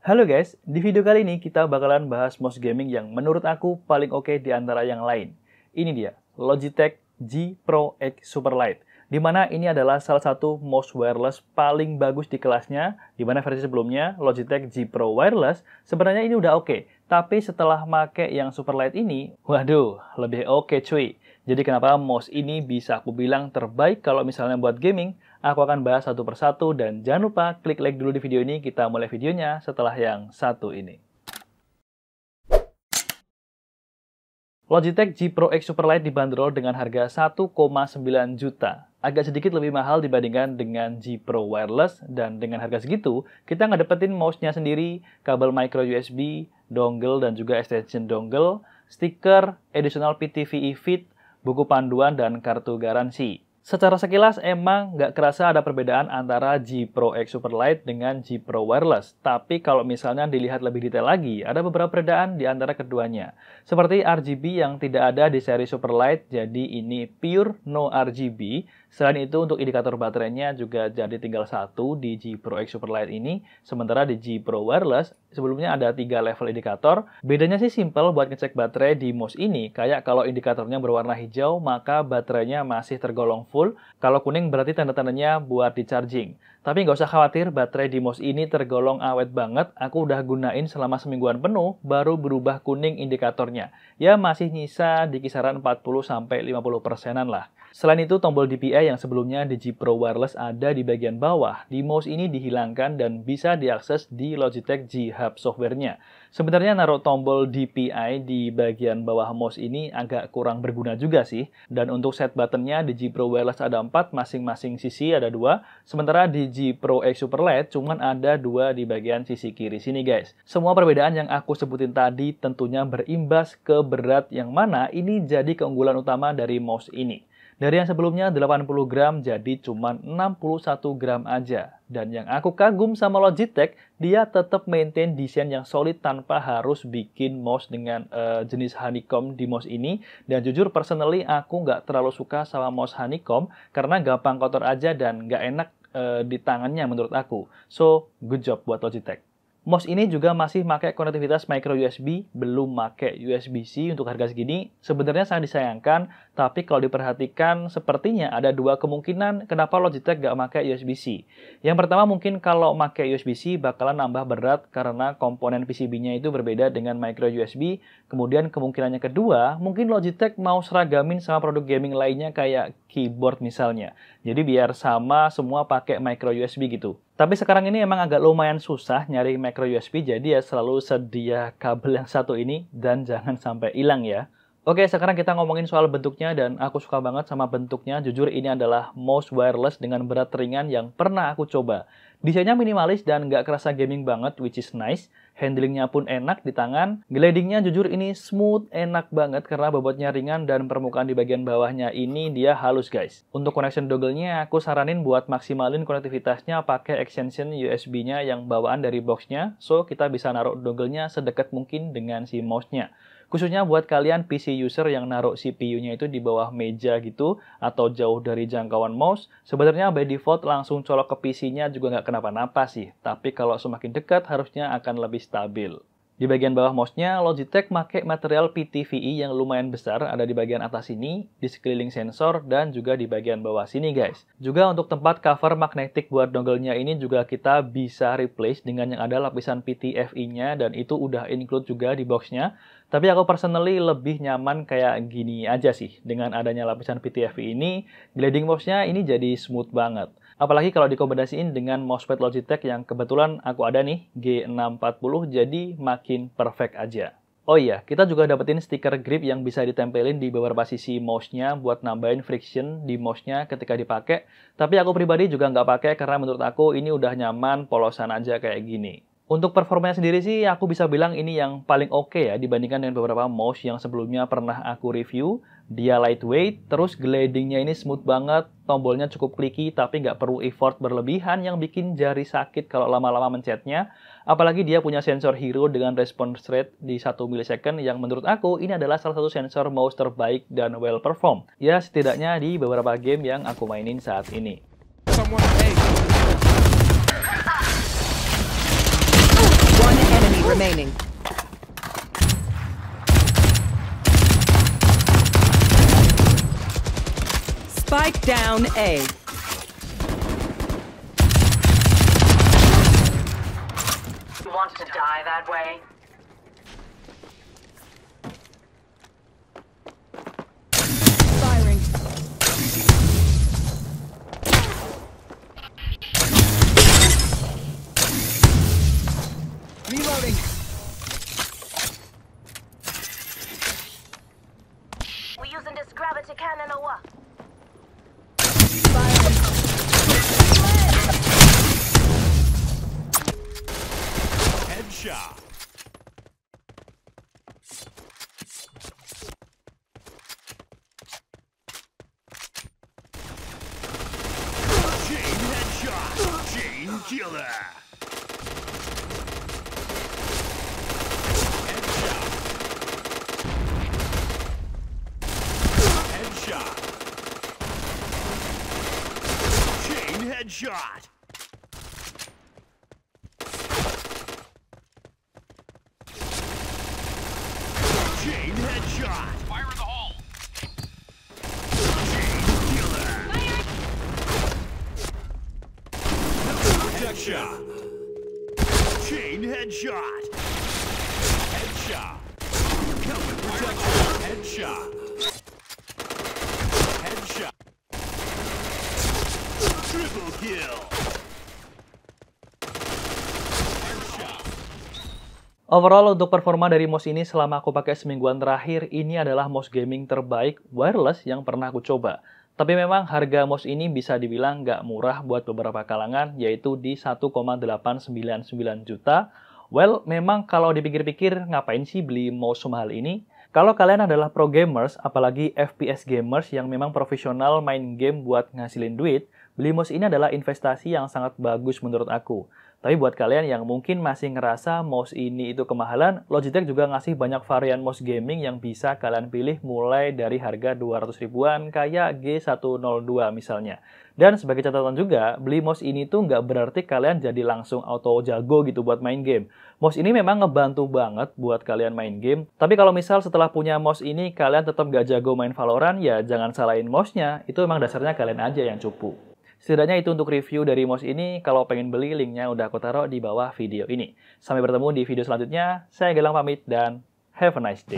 Halo guys, di video kali ini kita bakalan bahas mouse gaming yang menurut aku paling oke di antara yang lain. Ini dia, Logitech G Pro X Superlight. Di mana ini adalah salah satu mouse wireless paling bagus di kelasnya, di mana versi sebelumnya Logitech G Pro Wireless sebenarnya ini udah oke. Tapi setelah make yang Superlight ini, waduh, lebih oke cuy. Jadi kenapa mouse ini bisa aku bilang terbaik kalau misalnya buat gaming? Aku akan bahas satu persatu dan jangan lupa klik like dulu di video ini, kita mulai videonya setelah yang satu ini. Logitech G Pro X Superlight dibanderol dengan harga 1,9 juta. Agak sedikit lebih mahal dibandingkan dengan G Pro Wireless, dan dengan harga segitu, kita ngedapetin mouse-nya sendiri, kabel micro USB, dongle dan juga extension dongle, stiker, additional PTVE feed, buku panduan, dan kartu garansi. Secara sekilas emang nggak kerasa ada perbedaan antara G Pro X Superlight dengan G Pro Wireless. Tapi kalau misalnya dilihat lebih detail lagi, ada beberapa perbedaan di antara keduanya. Seperti RGB yang tidak ada di seri Superlight, jadi ini pure no RGB. Selain itu untuk indikator baterainya juga jadi tinggal satu di G Pro X Superlight ini. Sementara di G Pro Wireless sebelumnya ada 3 level indikator. Bedanya sih simple buat ngecek baterai di mouse ini. Kayak kalau indikatornya berwarna hijau, maka baterainya masih tergolong full. Kalau kuning berarti tanda-tandanya buat di charging. Tapi nggak usah khawatir, baterai di mouse ini tergolong awet banget. Aku udah gunain selama semingguan penuh, baru berubah kuning indikatornya. Ya masih nyisa di kisaran 40-50%an lah. Selain itu, tombol DPI yang sebelumnya di G Pro Wireless ada di bagian bawah. Di mouse ini dihilangkan dan bisa diakses di Logitech G Hub software-nya. Sebenarnya naruh tombol DPI di bagian bawah mouse ini agak kurang berguna juga sih. Dan untuk set button-nya di G Pro Wireless ada 4, masing-masing sisi ada 2. Sementara di G Pro X Superlight cuman ada 2 di bagian sisi kiri sini guys. Semua perbedaan yang aku sebutin tadi tentunya berimbas ke berat, yang mana ini jadi keunggulan utama dari mouse ini. Dari yang sebelumnya 80 gram jadi cuma 61 gram aja. Dan yang aku kagum sama Logitech, dia tetap maintain desain yang solid tanpa harus bikin mouse dengan jenis honeycomb di mouse ini. Dan jujur personally aku nggak terlalu suka sama mouse honeycomb karena gampang kotor aja dan nggak enak di tangannya menurut aku. So, good job buat Logitech. Mouse ini juga masih pakai konektivitas micro USB, belum pakai USB-C untuk harga segini. Sebenarnya sangat disayangkan, tapi kalau diperhatikan sepertinya ada 2 kemungkinan kenapa Logitech nggak pakai USB-C. Yang pertama mungkin kalau pakai USB-C bakalan nambah berat karena komponen PCB-nya itu berbeda dengan micro USB. Kemudian kemungkinannya kedua, mungkin Logitech mau seragamin sama produk gaming lainnya kayak keyboard misalnya. Jadi biar sama semua pakai micro USB gitu. Tapi sekarang ini emang agak lumayan susah nyari micro USB, jadi ya selalu sedia kabel yang satu ini dan jangan sampai hilang ya. Oke, sekarang kita ngomongin soal bentuknya dan aku suka banget sama bentuknya. Jujur ini adalah mouse wireless dengan berat ringan yang pernah aku coba. Desainnya minimalis dan nggak kerasa gaming banget, which is nice. Handlingnya pun enak di tangan. Glidingnya jujur ini smooth, enak banget karena bobotnya ringan dan permukaan di bagian bawahnya ini dia halus guys. Untuk connection dongle-nya aku saranin buat maksimalin konektivitasnya pakai extension USB-nya yang bawaan dari box-nya. So kita bisa naruh dongle-nya sedekat mungkin dengan si mouse-nya. Khususnya buat kalian PC user yang naruh CPU-nya itu di bawah meja gitu atau jauh dari jangkauan mouse, sebenarnya by default langsung colok ke PC-nya juga nggak kenapa-napa sih. Tapi kalau semakin dekat harusnya akan lebih stabil. Di bagian bawah mouse-nya, Logitech pakai material PTVE yang lumayan besar, ada di bagian atas sini, di sekeliling sensor, dan juga di bagian bawah sini guys. Juga untuk tempat cover magnetik buat dongle-nya ini juga kita bisa replace dengan yang ada lapisan PTFE-nya, dan itu udah include juga di box-nya. Tapi aku personally lebih nyaman kayak gini aja sih. Dengan adanya lapisan PTFE ini, gliding mouse-nya ini jadi smooth banget. Apalagi kalau dikombinasiin dengan mousepad Logitech yang kebetulan aku ada nih, G640, jadi makin perfect aja. Oh iya, kita juga dapetin stiker grip yang bisa ditempelin di beberapa sisi mouse-nya buat nambahin friction di mouse-nya ketika dipakai. Tapi aku pribadi juga nggak pakai karena menurut aku ini udah nyaman, polosan aja kayak gini. Untuk performanya sendiri sih, aku bisa bilang ini yang paling oke ya dibandingkan dengan beberapa mouse yang sebelumnya pernah aku review. Dia lightweight, terus glidingnya ini smooth banget, tombolnya cukup clicky tapi nggak perlu effort berlebihan yang bikin jari sakit kalau lama-lama mencetnya. Apalagi dia punya sensor hero dengan response rate di 1 millisecond yang menurut aku ini adalah salah satu sensor mouse terbaik dan well perform. Ya setidaknya di beberapa game yang aku mainin saat ini. One remaining. Spike down A. You want to die that way? Firing. Reloading. We using this gravity cannon or what? Headshot. Chain headshot. Chain killer. Headshot. Chain headshot. Chain headshot. Fire in the hole. Chain killer. Protection. Chain headshot. Headshot. Helmet protection. Headshot. Headshot. Triple kill. Headshot. Overall untuk performa dari mouse ini selama aku pakai semingguan terakhir, ini adalah mouse gaming terbaik wireless yang pernah aku coba. Tapi memang harga mouse ini bisa dibilang nggak murah buat beberapa kalangan, yaitu di 1,899 juta. Well, memang kalau dipikir-pikir ngapain sih beli mouse semahal ini? Kalau kalian adalah pro gamers, apalagi FPS gamers yang memang profesional main game buat ngasilin duit, beli mouse ini adalah investasi yang sangat bagus menurut aku. Tapi buat kalian yang mungkin masih ngerasa mouse ini itu kemahalan, Logitech juga ngasih banyak varian mouse gaming yang bisa kalian pilih mulai dari harga 200 ribuan kayak G102 misalnya. Dan sebagai catatan juga, beli mouse ini tuh nggak berarti kalian jadi langsung auto jago gitu buat main game. Mouse ini memang ngebantu banget buat kalian main game, tapi kalau misal setelah punya mouse ini kalian tetap nggak jago main Valorant, ya jangan salahin mouse-nya, itu emang dasarnya kalian aja yang cupu. Setidaknya itu untuk review dari mouse ini. Kalau pengen beli, linknya udah aku taruh di bawah video ini. Sampai bertemu di video selanjutnya. Saya Gilang pamit dan have a nice day.